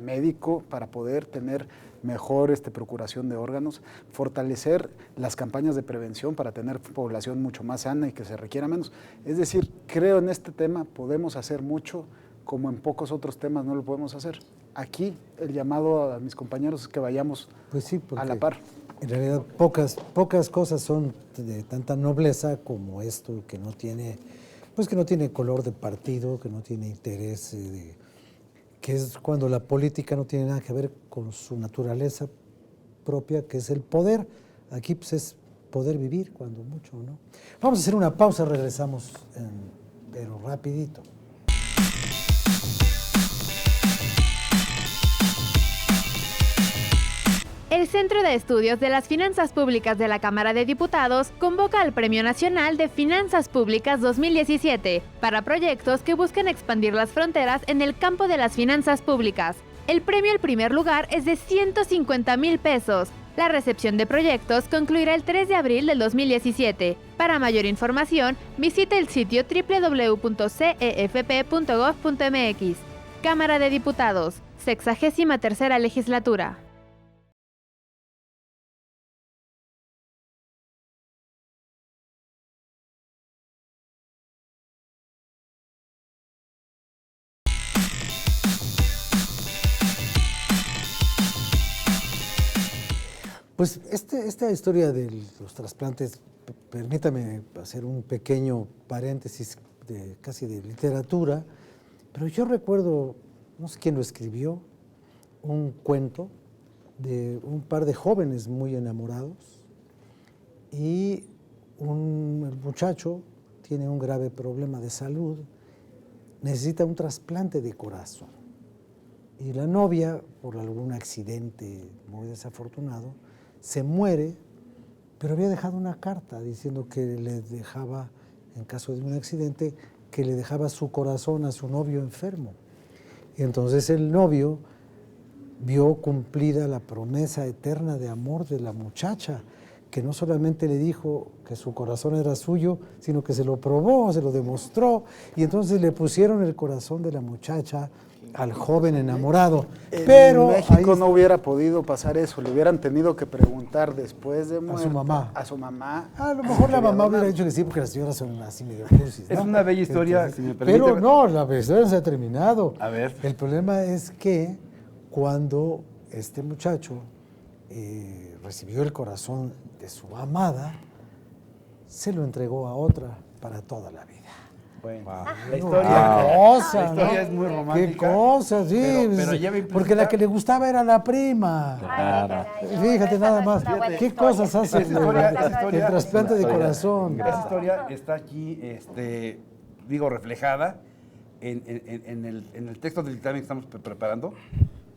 médico para poder tener mejor procuración de órganos, fortalecer las campañas de prevención para tener población mucho más sana y que se requiera menos. Es decir, creo en este tema podemos hacer mucho, como en pocos otros temas no lo podemos hacer. Aquí el llamado a mis compañeros es que vayamos Pues sí, porque a la par. en realidad pocas cosas son de tanta nobleza como esto, que no tiene, pues que no tiene color de partido, que no tiene interés que es cuando la política no tiene nada que ver con su naturaleza propia, que es el poder. Aquí pues es poder vivir, cuando mucho, ¿no? Vamos a hacer una pausa, regresamos, pero rapidito. El Centro de Estudios de las Finanzas Públicas de la Cámara de Diputados convoca al Premio Nacional de Finanzas Públicas 2017 para proyectos que buscan expandir las fronteras en el campo de las finanzas públicas. El premio al primer lugar es de 150,000 pesos. La recepción de proyectos concluirá el 3 de abril del 2017. Para mayor información, visite el sitio www.cefp.gov.mx. Cámara de Diputados, 63ª Legislatura. Pues esta historia de los trasplantes, permítame hacer un pequeño paréntesis casi de literatura, pero yo recuerdo, no sé quién lo escribió, un cuento de un par de jóvenes muy enamorados y el muchacho tiene un grave problema de salud, necesita un trasplante de corazón y la novia, por algún accidente muy desafortunado, se muere, pero había dejado una carta diciendo que le dejaba, en caso de un accidente, que le dejaba su corazón a su novio enfermo. Y entonces el novio vio cumplida la promesa eterna de amor de la muchacha, que no solamente le dijo que su corazón era suyo, sino que se lo probó, se lo demostró, y entonces le pusieron el corazón de la muchacha al joven enamorado. Pero en México no hubiera podido pasar eso, le hubieran tenido que preguntar después de muerta a su mamá. A lo mejor la mamá hubiera dicho que sí, porque las señoras son así medio cursis, ¿no? Es una bella historia, Entonces, si me permite. pero no, la historia no se ha terminado. A ver. El problema es que cuando este muchacho recibió el corazón de su amada, se lo entregó a otra para toda la vida. Bueno, Wow. la historia, Qué cosa, la historia ¿no? es muy romántica. Qué cosa, sí. Pero lleva porque la que le gustaba era la prima. Ay, caray, no, Fíjate esa nada no más. es una buena ¿Qué historia. cosas hace Esa historia- esa el historia- trasplante de corazón? Esa historia está aquí, reflejada en el texto del dictamen que estamos preparando.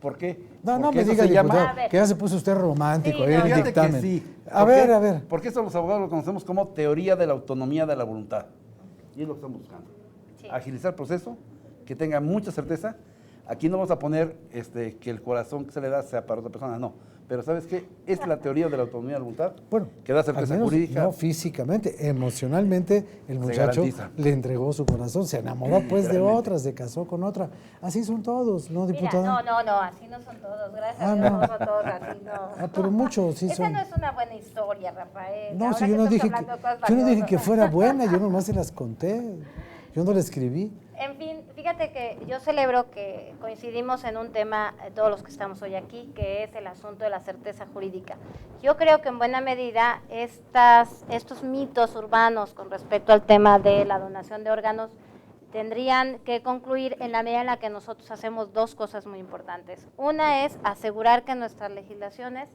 ¿Por qué? No Porque me eso diga, se llama- diputado, A ver. que ya se puso usted romántico Sí, ahí en el Fíjate dictamen. que sí. A ¿Por ver, qué? a ver. Porque eso los abogados lo conocemos como teoría de la autonomía de la voluntad. Y es lo que estamos buscando. Sí. Agilizar el proceso, que tenga mucha certeza. Aquí no vamos a poner que el corazón que se le da sea para otra persona, no. Pero ¿sabes qué? Es la teoría de la autonomía de la voluntad, Bueno, que da al certeza menos jurídica. no físicamente, emocionalmente, el Se muchacho garantiza. le entregó su corazón, se enamoró pues de otra, se casó con otra. Así son todos, ¿no, Mira, diputada? no, así no son todos, gracias Ah, a Dios no. no son todos así, no. Ah, pero muchos sí Esa son. no es una buena historia, Rafael. No, Ahora si que yo no estás dije hablando de cosas yo no dije valiosas. que fuera buena, yo nomás se las conté. Yo no la escribí. En fin, fíjate que yo celebro que coincidimos en un tema, todos los que estamos hoy aquí, que es el asunto de la certeza jurídica. Yo creo que en buena medida estos mitos urbanos con respecto al tema de la donación de órganos tendrían que concluir en la medida en la que nosotros hacemos dos cosas muy importantes. Una es asegurar que nuestras legislaciones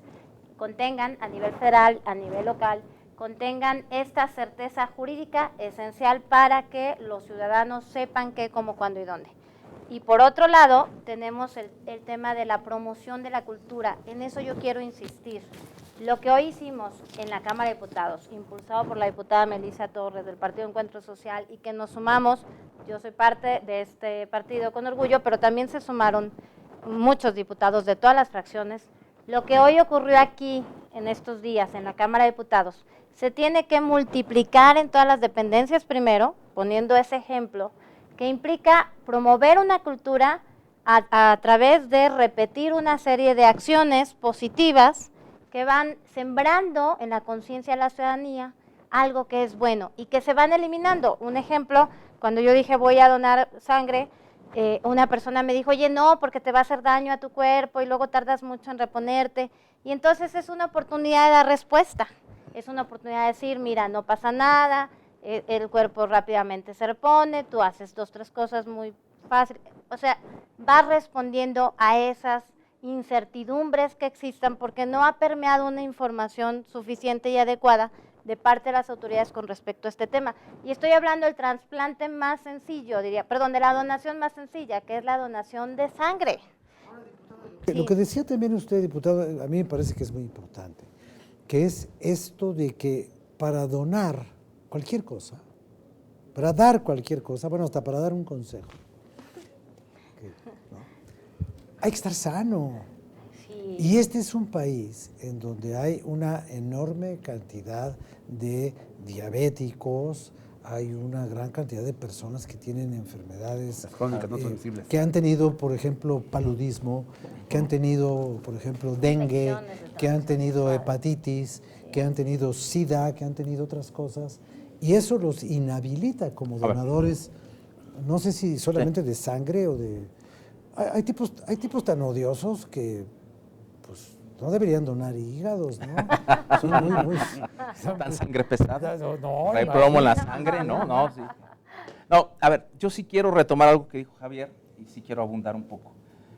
contengan a nivel federal, a nivel local, contengan esta certeza jurídica esencial para que los ciudadanos sepan qué, cómo, cuándo y dónde. Y por otro lado, tenemos el tema de la promoción de la cultura. En eso yo quiero insistir. Lo que hoy hicimos en la Cámara de Diputados, impulsado por la diputada Melissa Torres del Partido Encuentro Social, y que nos sumamos, yo soy parte de este partido con orgullo, pero también se sumaron muchos diputados de todas las fracciones. Lo que hoy ocurrió aquí en estos días en la Cámara de Diputados se tiene que multiplicar en todas las dependencias primero, poniendo ese ejemplo, que implica promover una cultura a través de repetir una serie de acciones positivas que van sembrando en la conciencia de la ciudadanía algo que es bueno y que se van eliminando. Un ejemplo, cuando yo dije voy a donar sangre, una persona me dijo, oye, no, porque te va a hacer daño a tu cuerpo y luego tardas mucho en reponerte. Y entonces es una oportunidad de dar respuesta, es una oportunidad de decir, mira, no pasa nada, el cuerpo rápidamente se repone, tú haces 2, 3 cosas muy fácil. O sea, vas respondiendo a esas incertidumbres que existan porque no ha permeado una información suficiente y adecuada de parte de las autoridades con respecto a este tema. Y estoy hablando del trasplante más sencillo, de la donación más sencilla, que es la donación de sangre. Lo que decía también usted, diputado, a mí me parece que es muy importante, que es esto de que para donar cualquier cosa, para dar cualquier cosa, bueno, hasta para dar un consejo, ¿no? Hay que estar sano. Sí. Y este es un país en donde hay una enorme cantidad de diabéticos, hay una gran cantidad de personas que tienen enfermedades crónicas, no transmisibles, que han tenido, por ejemplo, paludismo, que han tenido, por ejemplo, dengue, que han tenido hepatitis, que han tenido SIDA, que han tenido otras cosas, y eso los inhabilita como donadores, no sé si solamente de sangre o de... Hay tipos tan odiosos que pues no deberían donar hígados, ¿no? Son muy tan sangre pesada. No, hay plomo en la sangre, no, sí. No, a ver, yo sí quiero retomar algo que dijo Javier y sí quiero abundar un poco.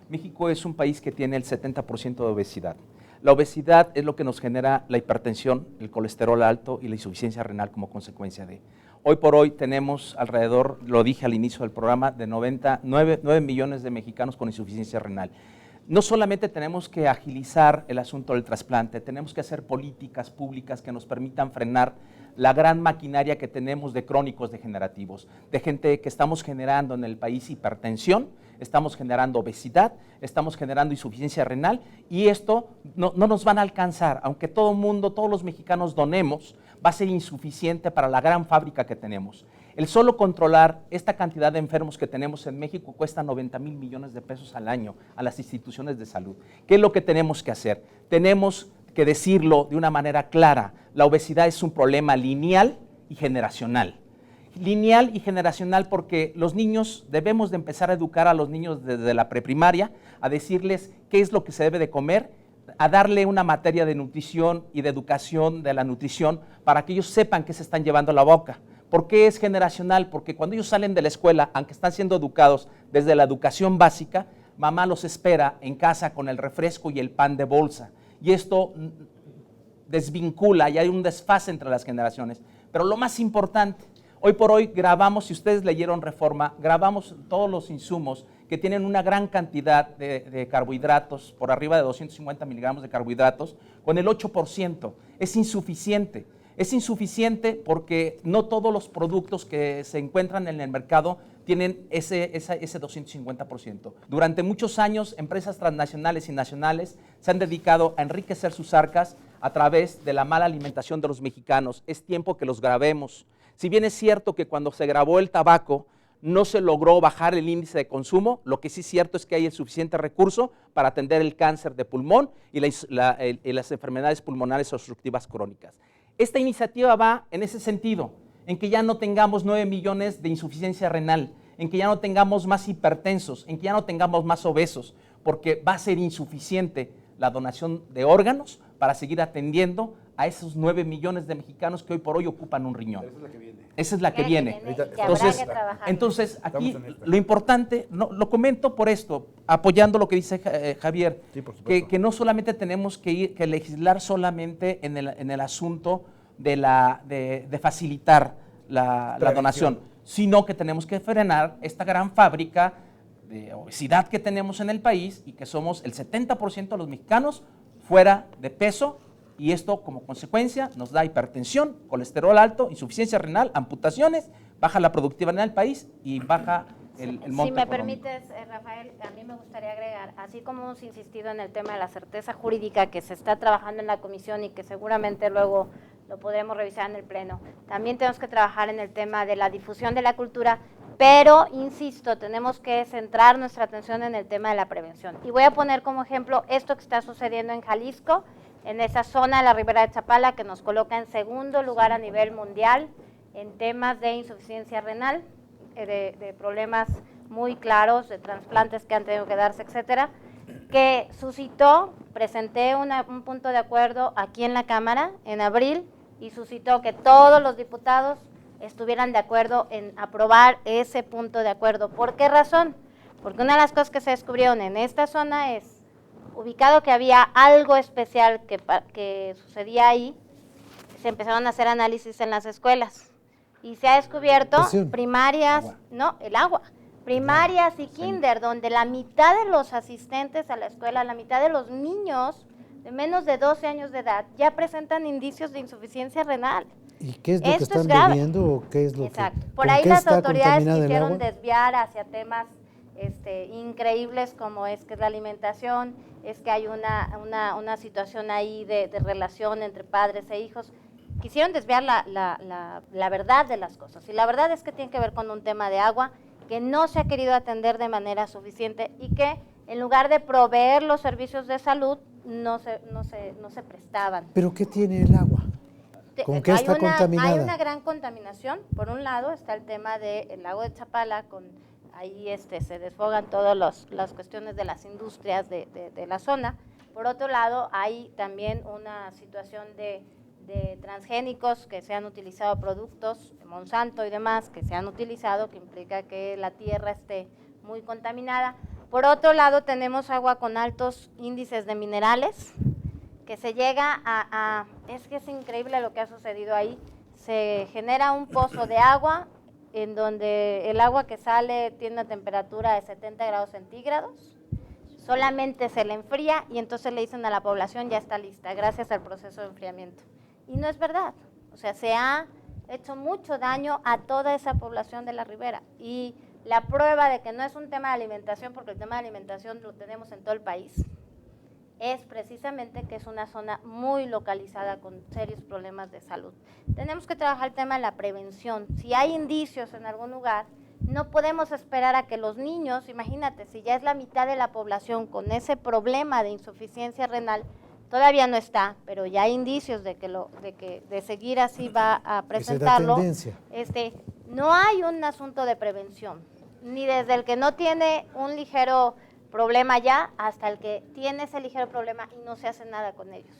México es un país que tiene el 70% de obesidad. La obesidad es lo que nos genera la hipertensión, el colesterol alto y la insuficiencia renal como consecuencia de. Hoy por hoy tenemos alrededor, lo dije al inicio del programa, de 9 millones de mexicanos con insuficiencia renal. No solamente tenemos que agilizar el asunto del trasplante, tenemos que hacer políticas públicas que nos permitan frenar la gran maquinaria que tenemos de crónicos degenerativos, de gente que estamos generando en el país hipertensión, estamos generando obesidad, estamos generando insuficiencia renal y esto no nos van a alcanzar, aunque todo el mundo, todos los mexicanos donemos, va a ser insuficiente para la gran fábrica que tenemos. El solo controlar esta cantidad de enfermos que tenemos en México cuesta 90,000 millones de pesos al año a las instituciones de salud. ¿Qué es lo que tenemos que hacer? Tenemos que decirlo de una manera clara, la obesidad es un problema lineal y generacional. Lineal y generacional porque los niños, debemos de empezar a educar a los niños desde la preprimaria, a decirles qué es lo que se debe de comer, a darle una materia de nutrición y de educación de la nutrición para que ellos sepan qué se están llevando a la boca. ¿Por qué es generacional? Porque cuando ellos salen de la escuela, aunque están siendo educados desde la educación básica, mamá los espera en casa con el refresco y el pan de bolsa. Y esto desvincula y hay un desfase entre las generaciones. Pero lo más importante, hoy por hoy grabamos, si ustedes leyeron Reforma, grabamos todos los insumos que tienen una gran cantidad de carbohidratos, por arriba de 250 miligramos de carbohidratos, con el 8%. Es insuficiente. Es insuficiente porque no todos los productos que se encuentran en el mercado tienen ese 250%. Durante muchos años, empresas transnacionales y nacionales se han dedicado a enriquecer sus arcas a través de la mala alimentación de los mexicanos. Es tiempo que los grabemos. Si bien es cierto que cuando se grabó el tabaco no se logró bajar el índice de consumo, lo que sí es cierto es que hay el suficiente recurso para atender el cáncer de pulmón y las enfermedades pulmonares obstructivas crónicas. Esta iniciativa va en ese sentido, en que ya no tengamos 9 millones de insuficiencia renal, en que ya no tengamos más hipertensos, en que ya no tengamos más obesos, porque va a ser insuficiente la donación de órganos para seguir atendiendo a esos 9 millones de mexicanos que hoy por hoy ocupan un riñón. Esa es la que viene. Esa es la que viene. Que habrá que trabajar. Entonces, aquí Estamos en esta. lo importante, lo comento por esto, apoyando lo que dice Javier, Sí, por supuesto. que no solamente tenemos que legislar solamente en el asunto de facilitar la donación, sino que tenemos que frenar esta gran fábrica de obesidad que tenemos en el país y que somos el 70% de los mexicanos fuera de peso, y esto como consecuencia nos da hipertensión, colesterol alto, insuficiencia renal, amputaciones, baja la productividad en el país y baja el monto Si me económico. permites, Rafael, a mí me gustaría agregar, así como hemos insistido en el tema de la certeza jurídica que se está trabajando en la comisión y que seguramente luego lo podremos revisar en el Pleno, también tenemos que trabajar en el tema de la difusión de la cultura, pero, insisto, tenemos que centrar nuestra atención en el tema de la prevención. Y voy a poner como ejemplo esto que está sucediendo en Jalisco, en esa zona de la Ribera de Chapala, que nos coloca en segundo lugar a nivel mundial en temas de insuficiencia renal, de problemas muy claros, de trasplantes que han tenido que darse, etcétera, que suscitó, presenté un punto de acuerdo aquí en la Cámara en abril y suscitó que todos los diputados estuvieran de acuerdo en aprobar ese punto de acuerdo. ¿Por qué razón? Porque una de las cosas que se descubrieron en esta zona es, ubicado que había algo especial que sucedía ahí, se empezaron a hacer análisis en las escuelas y se ha descubierto primarias, primarias y kinder, donde la mitad de los asistentes a la escuela, la mitad de los niños de menos de 12 años de edad ya presentan indicios de insuficiencia renal. ¿Y qué es lo que Esto es están grave. bebiendo o qué es lo Exacto. que Por con ahí qué las está autoridades contaminada el quisieron agua? desviar hacia temas increíbles como es que es la alimentación, es que hay una situación ahí de relación entre padres e hijos. Quisieron desviar la verdad de las cosas. Y la verdad es que tiene que ver con un tema de agua que no se ha querido atender de manera suficiente y que en lugar de proveer los servicios de salud no se prestaban. ¿Pero qué tiene el agua? ¿Con qué está contaminada? Hay una gran contaminación. Por un lado está el tema del lago de Chapala, ahí se desfogan todas las cuestiones de las industrias de la zona. Por otro lado, hay también una situación de transgénicos que se han utilizado, productos de Monsanto y demás que se han utilizado, que implica que la tierra esté muy contaminada. Por otro lado, tenemos agua con altos índices de minerales, que se llega es que es increíble lo que ha sucedido ahí. Se genera un pozo de agua en donde el agua que sale tiene una temperatura de 70 grados centígrados, solamente se le enfría y entonces le dicen a la población ya está lista, gracias al proceso de enfriamiento. Y no es verdad, o sea, se ha hecho mucho daño a toda esa población de la ribera. Y la prueba de que no es un tema de alimentación, porque el tema de alimentación lo tenemos en todo el país, es precisamente que es una zona muy localizada con serios problemas de salud. Tenemos que trabajar el tema de la prevención. Si hay indicios en algún lugar, no podemos esperar a que los niños, imagínate, si ya es la mitad de la población con ese problema de insuficiencia renal, todavía no está, pero ya hay indicios de seguir así va a presentarlo. No hay un asunto de prevención, ni desde el que no tiene un ligero problema ya hasta el que tiene ese ligero problema y no se hace nada con ellos.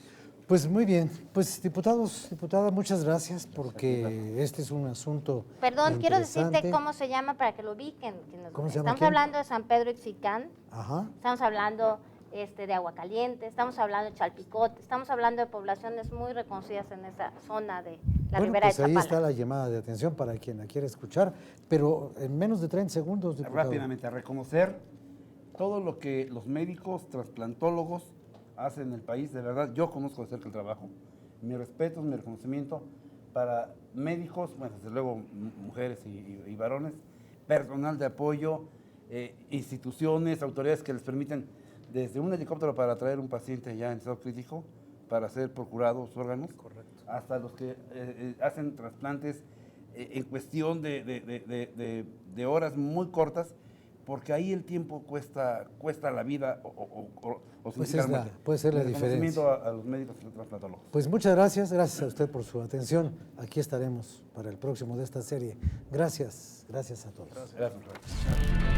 Pues muy bien, pues diputada, muchas gracias porque este es un asunto Perdón, quiero interesante. decirte cómo se llama para que lo ubiquen. ¿Cómo se llama? Estamos hablando de San Pedro Ixicán, Ajá. estamos hablando de Aguacaliente, estamos hablando de Chalpicote, estamos hablando de poblaciones muy reconocidas en esa zona de la Ribera de Chapala. Ahí está la llamada de atención para quien la quiera escuchar, pero en menos de 30 segundos, diputado. Rápidamente, a reconocer todo lo que los médicos, trasplantólogos hacen en el país. De verdad, yo conozco de cerca el trabajo. Mi respeto, mi reconocimiento para médicos, bueno, desde luego mujeres y varones, personal de apoyo, instituciones, autoridades que les permiten desde un helicóptero para traer un paciente ya en estado crítico para ser procurados órganos, hasta los que hacen trasplantes en cuestión de horas muy cortas, porque ahí el tiempo cuesta la vida o significa la muerte. Puede ser la Reconocimiento diferencia. a los médicos y los trasplantólogos. Pues muchas gracias a usted por su atención. Aquí estaremos para el próximo de esta serie. Gracias a todos. Gracias.